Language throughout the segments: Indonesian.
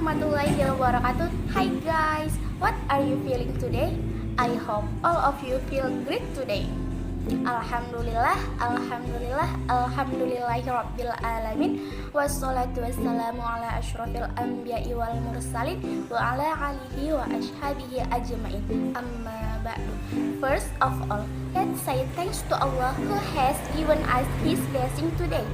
warahmatullahi wabarakatuh. Hi guys, what are you feeling today? I hope all of you feel great today. Alhamdulillah, alhamdulillahi rabbil alamin. Wassalatu wassalamu ala asyrafil anbiya'i wal mursalin wa ala alihi wa ashabihi ajmain. Amma ba'du. First of all, let's say thanks to Allah who has given us his blessing today.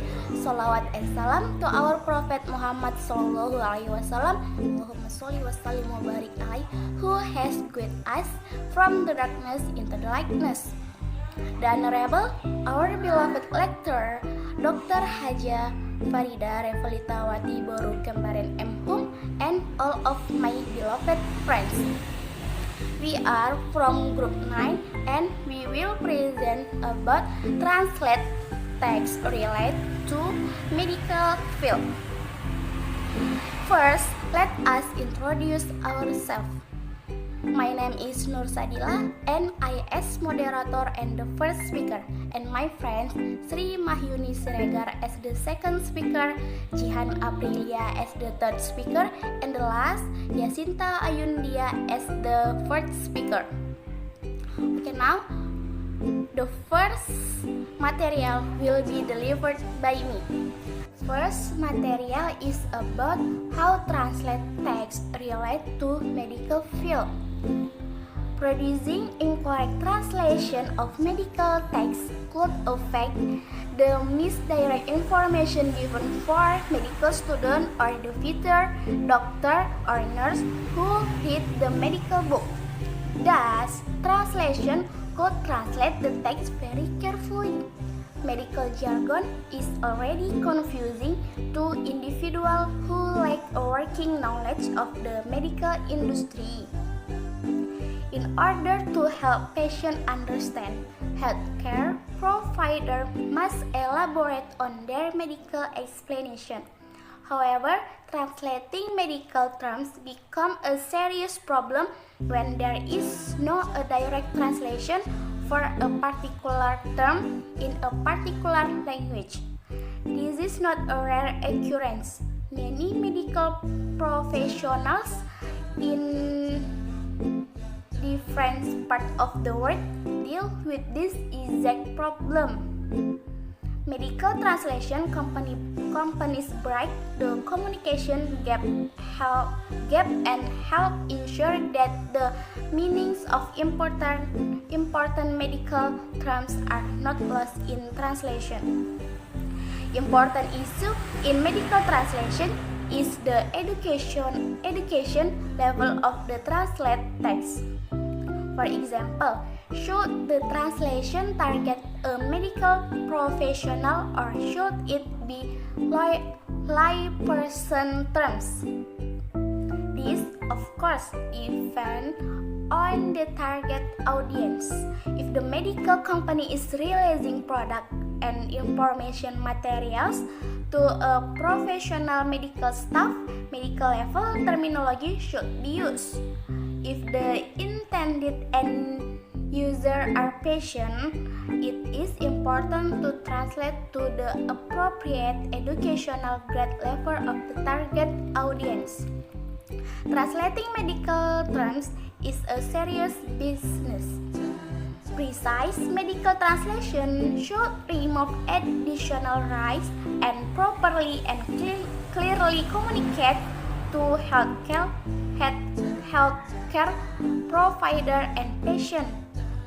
Salawat and salam to our Prophet Muhammad sallallahu alaihi wasallam. Allahumma sholli wa sallim wa barik alaihi, who has guided us from the darkness into the lightness. The Honorable, our beloved lecturer, Dr. Haja Farida Revelitawati Boru Kembaren M.Hum, and all of my beloved friends. We are from Group 9 and we will present about translate text related to medical field. First, let us introduce ourselves. My name is Nurshadila and I as moderator and the first speaker, and my friends Sri Mahyuni as the second speaker, Zihan Aprilia as the third speaker, and the last Yasinta Ayundia as the fourth speaker. Okay, now the first material will be delivered by me. First material is about how translate text relate to medical field. Producing incorrect translation of medical text could affect the misdirect information given for medical student or the future doctor or nurse who read the medical book. Thus, translation could translate the text very carefully. Medical jargon is already confusing to individuals who lack a working knowledge of the medical industry. In order to help patients understand, healthcare providers must elaborate on their medical explanation. However, translating medical terms becomes a serious problem when there is no direct translation for a particular term in a particular language. This is not a rare occurrence. Many medical professionals in different parts of the world deal with this exact problem. Medical translation companies break the communication gap and help ensure that the meanings of important medical terms are not lost in translation. Important issue in medical translation is the education level of the translate text. For example, should the translation target a medical professional or should it be layperson terms? This, of course, depends on the target audience. If the medical company is releasing product and information materials to a professional medical staff, medical level terminology should be used. If the intended end user are patient, it is important to translate to the appropriate educational grade level of the target audience. Translating medical terms is a serious business. Precise medical translation should remove additional rights and properly and clearly communicate to healthcare provider and patient.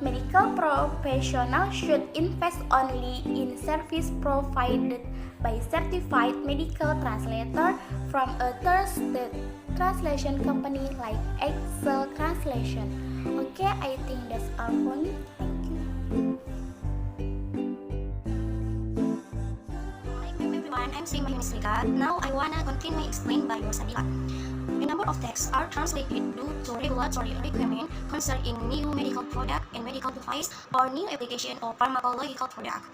Medical professionals should invest only in service provided by certified medical translator from a trusted translation company like Excel Translation. Okay, I think that's all for me. Thank you. Hi everyone, I'm Sri Mahyuni. Now I wanna continue explain by Nurshadila. A number of texts are translated due to regulatory requirement concerning new medical product and medical device or new application of pharmacological product.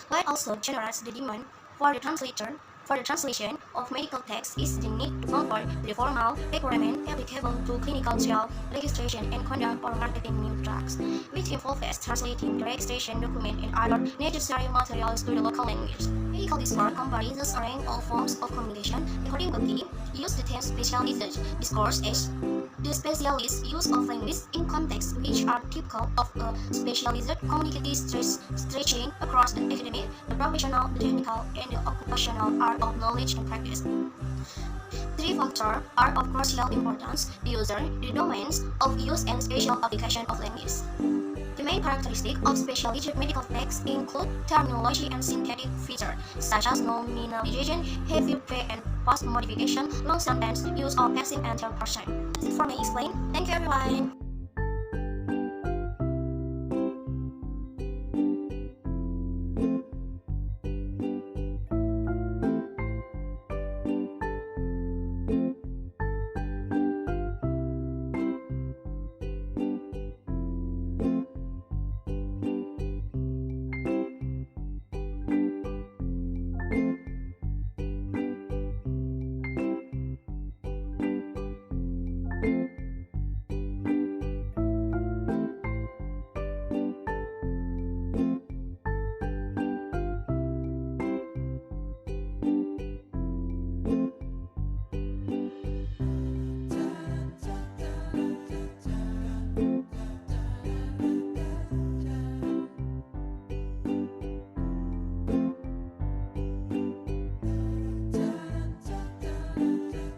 While also generates the demand for the translator For the translation of medical text is the need to convert the formal requirement applicable to clinical trial registration and conduct or marketing new drugs, which involves translating the registration document and other necessary materials to the local language. Medical discourse comprises a range of forms of communication. Accordingly, use the term specialized discourse as the specialist use of language in contexts which are typical of a specialized community stretching across the academic, the professional, the technical, and the occupational art of knowledge and practice. Three factors are of crucial importance: the user, the domains of use, and spatial application of language. The main characteristics of specialized medical texts include terminology and synthetic features, such as nominalization, heavy pre- and post-modification, long sentence, use of passive and third person. That's it for me explain. Thank you everyone.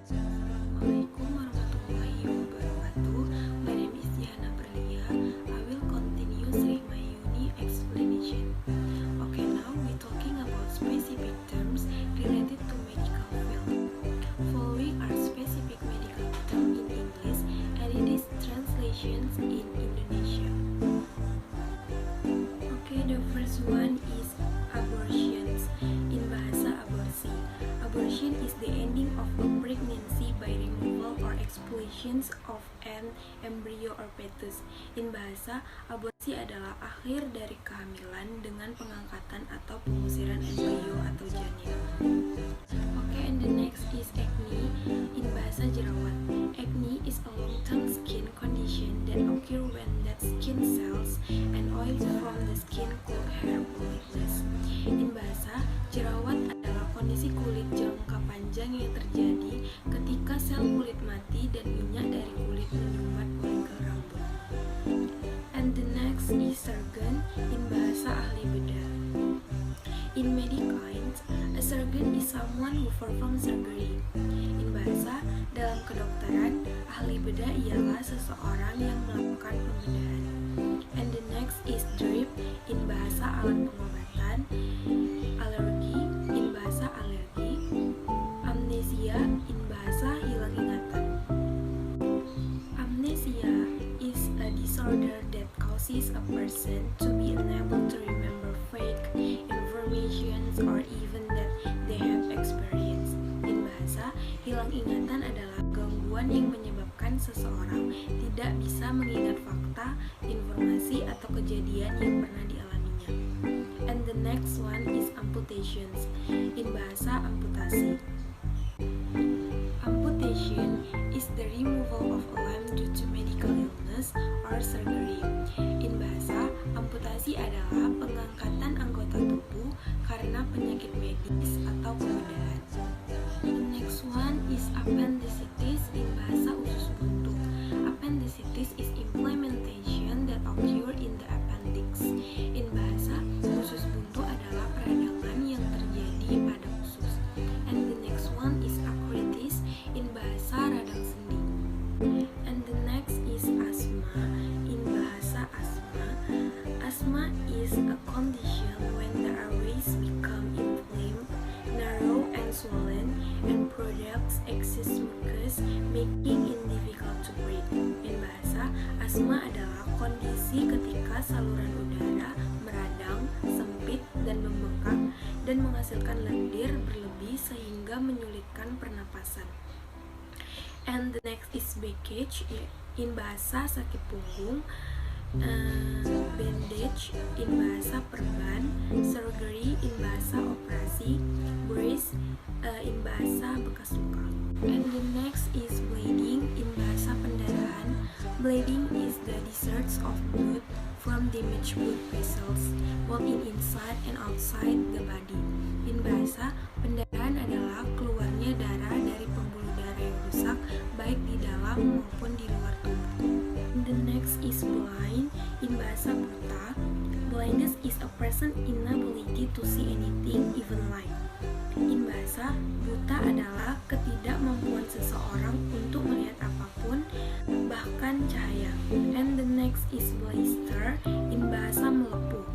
Assalamualaikum warahmatullahi wabarakatuh. My name is Zihan Aprilia. I will continue Sri Mahyuni explanation. Okay, now we're talking about specific terms related to medical field. Following are specific medical terms in English and it is translations in Indonesia. Okay, the first one is abortions. In bahasa aborsi, abortion is the ending of a pregnancy by removal or expulsions of an embryo or fetus. In bahasa, aborsi adalah akhir dari kehamilan dengan pengangkatan atau pengusiran embrio atau janin. Okay, and the next is acne. In bahasa jerawat, acne is a long-term skin condition that occur when dead skin cells and oils from the skin called hair follicles. In bahasa, jerawat adalah kondisi kulit jangka panjang yang terjadi ketika sel kulit mati dan minyak dari kulit menyumbat folikel rambut. And the next is surgeon. In bahasa ahli bedah. In medicines, a surgeon is someone who performs surgery. In bahasa, dalam kedokteran, ahli bedah ialah seseorang yang melakukan pembedahan. And the next is drip. In bahasa alat pengobatan. Alergi. In bahasa alergi. Amnesia. In bahasa hilang ingatan. Amnesia is a disorder that causes a person to be unable to remember fake information or even that they have experienced. In bahasa, hilang ingatan adalah gangguan yang menyebabkan seseorang tidak bisa mengingat fakta, informasi, atau kejadian yang pernah dialaminya. And the next one is amputations. In bahasa amputasi. Amputation is the removal of a limb due to medical illness or surgery. In bahasa, amputasi adalah pengangkatan anggota tubuh karena penyakit medis atau pembedahan. The next one is appendicitis. In bahasa usus buntu. Appendicitis is implementation that occur in the appendix. In bahasa, usus buntu adalah peradangan yang terjadi pada usus. And the next one is arthritis. In bahasa radang sendi. And the next is asthma. In bahasa asma, asthma is a condition when the airways become inflamed, narrow and swollen, and products excess mucus, making it difficult to breathe. In bahasa, asma adalah kondisi ketika saluran udara meradang, sempit, dan membengkak, dan menghasilkan lendir berlebih sehingga menyulitkan pernapasan. And the next is baggage. In bahasa sakit punggung. bandage in bahasa perban, surgery in bahasa operasi, brace in bahasa bekas luka. And the next is bleeding in bahasa pendarahan. Bleeding is the discharge of blood from damaged blood vessels, both inside and outside the body. In bahasa pendarahan adalah keluarnya darah dari pembuluh darah yang rusak, baik di dalam maupun di luar tubuh. And the next is blind in bahasa buta. Blindness is a person's inability to see anything, even light. In bahasa buta adalah ketidakmampuan seseorang untuk melihat apapun, bahkan cahaya. And the next is blister in bahasa melepuh.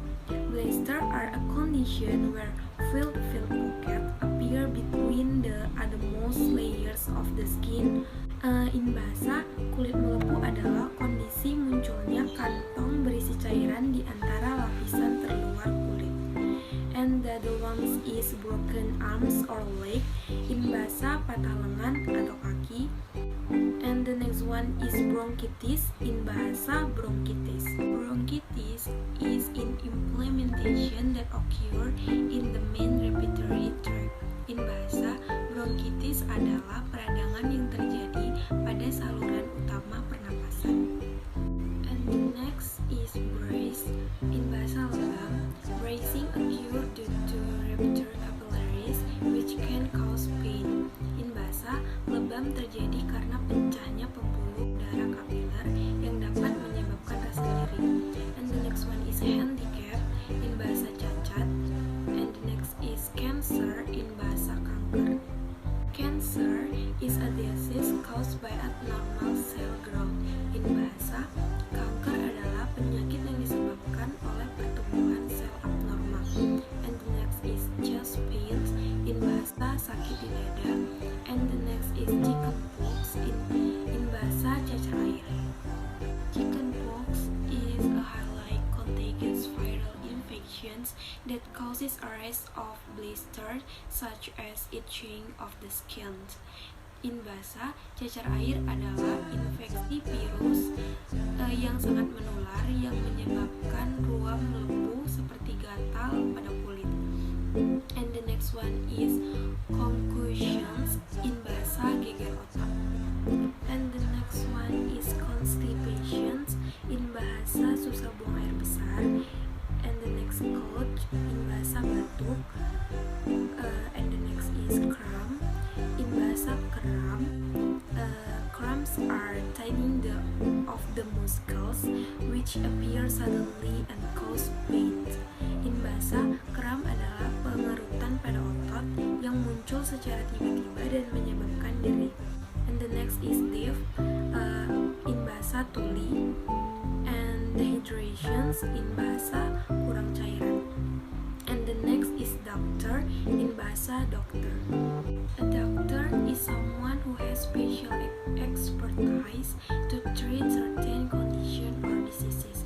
Blister are a condition where filled pocket appear between the outermost layers of the skin. In bahasa, kulit melepuh adalah kondisi munculnya kantong berisi cairan di antara lapisan terluar kulit. And the other one is broken arms or leg in bahasa patah lengan atau kaki. And the next one is bronchitis in bahasa bronchitis. Bronchitis is an inflammation that occur in the main respiratory tract. In bahasa, bronkitis adalah peradangan yang terjadi pada saluran utama pernapasan. And the next is brace in bahasa lebam. Bracing occur due to rupture capillaries which can cause pain. In bahasa, lebam terjadi karena pecahnya pembuluh darah kapiler yang dapat menyebabkan rasa nyeri. And the next one is handicap in bahasa cacat. And the next is cancer in bahasa kanker. Cancer is a disease caused by abnormal cell growth. In bahasa, kanker adalah penyakit yang disebabkan oleh pertumbuhan sel abnormal. And the next is chest pains in bahasa sakit di dada. And the next is chickenpox in bahasa cacar air. Chickenpox is a highly contagious viral infection that causes arrest of blisters such as itching of the skin. In bahasa, cacar air adalah infeksi virus yang sangat menular yang menyebabkan ruam melepuh seperti gatal pada kulit. And the next one is concussions in bahasa geger otak. And the next one is constipations in bahasa susah buang air besar. And the next cold in bahasa batuk. And the next is cramp in bahasa kram. Cramps are tightening of the muscles which appear suddenly and cause pain. In bahasa, kram adalah pengerutan pada otot yang muncul secara tiba-tiba dan menyebabkan nyeri. And the next is deaf in bahasa tuli. And dehydrations in bahasa kurang cairan. And the next is doctor in bahasa dokter. A doctor is someone who has special expertise to treat certain condition or diseases.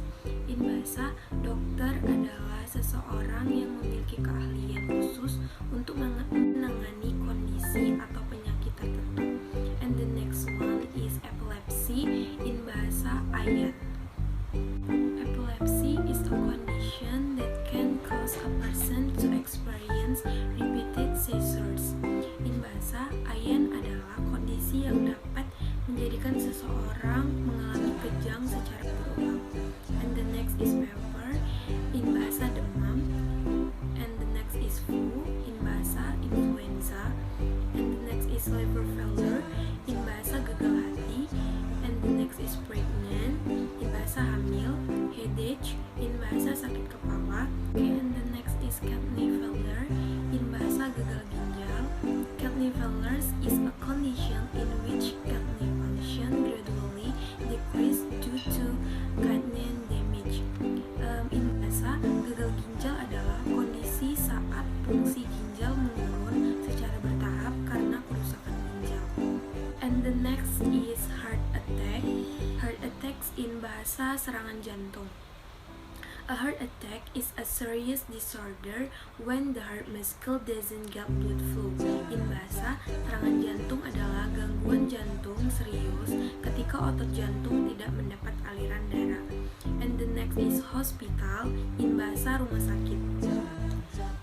In bahasa, dokter adalah seseorang yang memiliki keahlian khusus untuk menangani kondisi atau penyakit tertentu. And the next one is epilepsy in bahasa ayat. Epilepsy is a condition that can cause a person to experience repeated seizures. In bahasa, ayan adalah kondisi yang dapat menjadikan seseorang mengalami kejang secara berulang. And the next is fever in bahasa demam. And the next is flu in bahasa influenza. And the next is liver failure in bahasa gagal hati. And the next is pregnant in bahasa hamil, headache in bahasa sakit kepala. And the next is kidney failure in bahasa gagal ginjal. Kidney failure is a condition in which kidney function gradually decrease due to kidney damage. In bahasa, gagal ginjal adalah kondisi saat fungsi ginjal menurun secara bertahap karena kerusakan ginjal. And the next is heart attack. Heart attacks in bahasa serangan jantung. A heart attack is a serious disorder when the heart muscle doesn't get blood flow. In bahasa, serangan jantung adalah gangguan jantung serius ketika otot jantung tidak mendapat aliran darah. And the next is hospital. In bahasa, rumah sakit.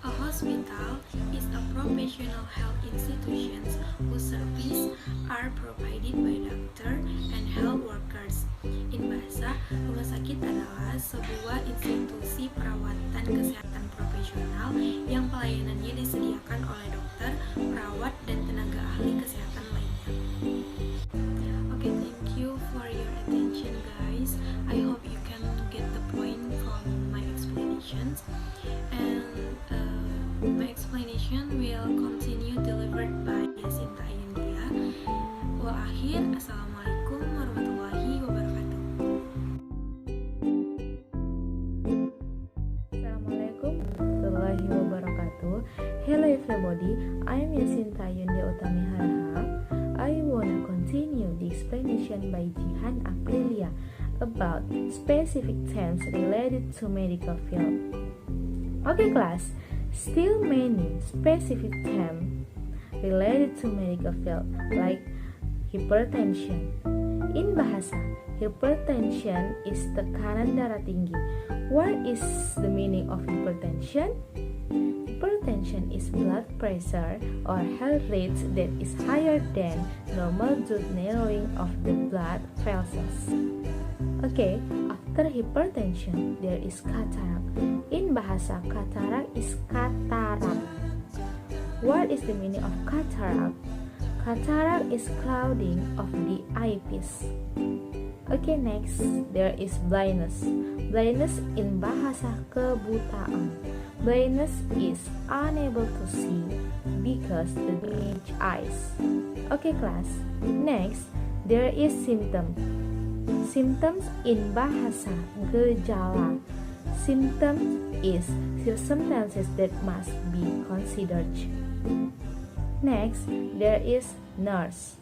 A hospital is a professional health institution whose services are provided by doctor and health workers. In bahasa, rumah sakit adalah sebuah institusi perawatan kesehatan profesional yang pelayanannya disediakan oleh dokter, perawat, dan tenaga ahli kesehatan lainnya. Okay, thank you for your attention, guys. I hope you can get the point from my explanations, and my explanation will continue delivered by Yasinta Ayundia. Assalamualaikum warahmatullahi wabarakatuh. Assalamualaikum warahmatullahi wabarakatuh. Hello everybody, I am Yasinta Ayundia Hrp. I wanna continue the explanation by Zihan Aprilia about specific terms related to medical field. Okay class, still many specific terms related to medical field like hypertension. In bahasa, hypertension is tekanan darah tinggi. What is the meaning of hypertension? Hypertension is blood pressure or heart rate that is higher than normal due to narrowing of the blood vessels. Okay, after hypertension, there is cataract. In bahasa, cataract is cataract. What is the meaning of cataract? Cataract is clouding of the eyepiece. Okay, next, there is blindness. Blindness in bahasa kebutaan. Blindness is unable to see because the damaged eyes. Okay, class. Next, there is symptom. Symptoms in bahasa gejala. Symptoms is circumstances that must be considered. Next, there is nurse.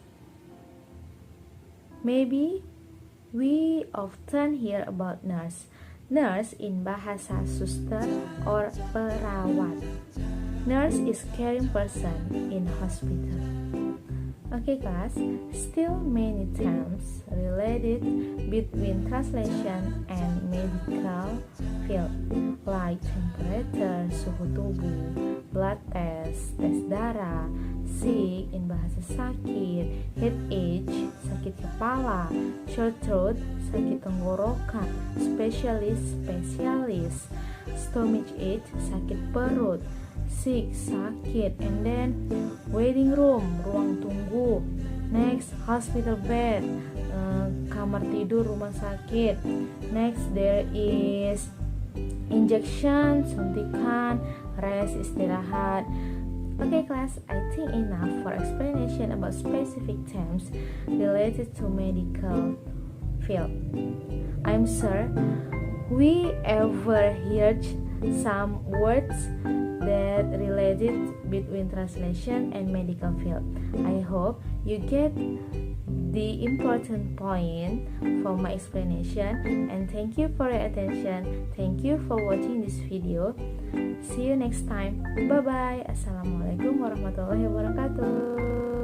Maybe we often hear about nurse. Nurse in bahasa suster or perawat. Nurse is caring person in hospital. Okay class, still many terms related between translation and medical field like temperature, suhu tubuh, blood test, tes darah, sick in bahasa sakit, headache, sakit kepala, sore throat, sakit tenggorokan, spesialis, stomach ache, sakit perut, sick, sakit, and then waiting room, ruang tunggu. Next, hospital bed, kamar tidur rumah sakit. Next, there is injection, suntikan, rest, istirahat. Okay class, I think enough for explanation about specific terms related to medical field. I'm sure we ever heard some words that related between translation and medical field. I hope you get the important point from my explanation, and thank you for your attention. Thank you for watching this video. See you next time. Bye bye. Assalamualaikum warahmatullahi wabarakatuh.